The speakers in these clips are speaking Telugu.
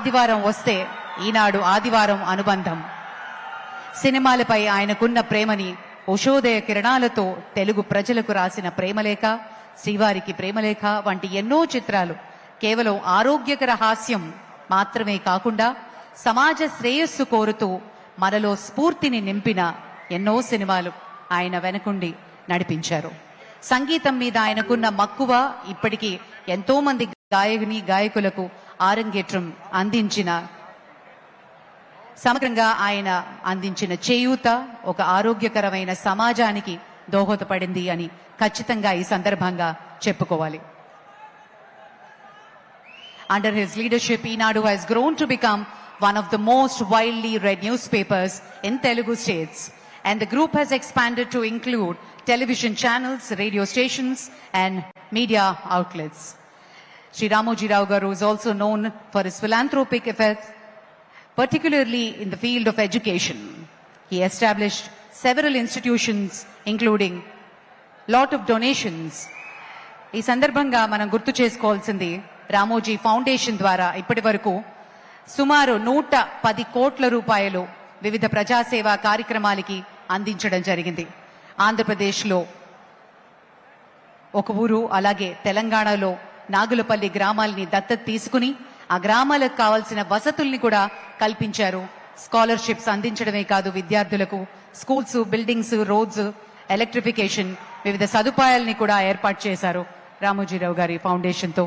ఆదివారం వస్తే ఈనాడు ఆదివారం అనుబంధం. సినిమాలపై ఆయనకున్న ప్రేమని ఉషోదయ కిరణాలతో తెలుగు ప్రజలకు రాసిన ప్రేమలేఖ, శ్రీవారికి ప్రేమలేఖ వంటి ఎన్నో చిత్రాలు కేవలం ఆరోగ్యకర హాస్యం మాత్రమే కాకుండా సమాజ శ్రేయస్సు కోరుతూ మనలో స్ఫూర్తిని నింపిన ఎన్నో సినిమాలు ఆయన వెనకుండి నడిపించారు. సంగీతం మీద ఆయనకున్న మక్కువ ఇప్పటికీ ఎంతో మంది గాయకులకు ఆరంగేట్రం అందించిన, సమగ్రంగా ఆయన అందించిన చేయూత ఒక ఆరోగ్యకరమైన సమాజానికి దోహదపడింది అని ఖచ్చితంగా ఈ సందర్భంగా చెప్పుకోవాలి. Under his leadership, Eenadu has grown to become one of the most widely read newspapers in Telugu states, and the group has expanded to include television channels, radio stations, and media outlets. Sri Ramoji Rao Garu is also known for his philanthropic efforts, particularly in the field of education. He established several institutions, including lot of donations. ఈ సందర్భంగా మనం గుర్తు చేసుకోవాల్సింది, రామోజీ ఫౌండేషన్ ద్వారా ఇప్పటి వరకు సుమారు 110 కోట్ల రూపాయలు వివిధ ప్రజాసేవా కార్యక్రమాలకి అందించడం జరిగింది. ఆంధ్రప్రదేశ్లో ఒక ఊరు, అలాగే తెలంగాణలో నాగులపల్లి గ్రామాలని దత్తత తీసుకుని ఆ గ్రామాలకు కావాల్సిన వసతుల్ని కూడా కల్పించారు. స్కాలర్షిప్స్ అందించడమే కాదు, విద్యార్థులకు స్కూల్స్, బిల్డింగ్స్, రోడ్స్, ఎలక్ట్రిఫికేషన్, వివిధ సదుపాయాలని కూడా ఏర్పాటు చేశారు రామోజీరావు గారి ఫౌండేషన్తో.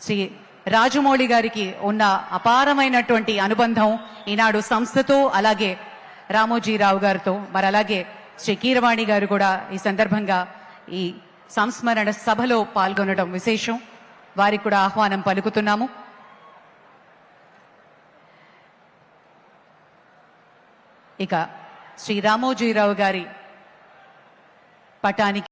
శ్రీ రాజమౌళి గారికి ఉన్న అపారమైనటువంటి అనుబంధం ఈనాడు సంస్థతో, అలాగే రామోజీరావు గారితో. మరి అలాగే శ్రీ కీరవాణి గారు కూడా ఈ సందర్భంగా ఈ సంస్మరణ సభలో పాల్గొనడం విశేషం. వారికి కూడా ఆహ్వానం పలుకుతున్నాము. ఇక శ్రీ రామోజీరావు గారి పటానికి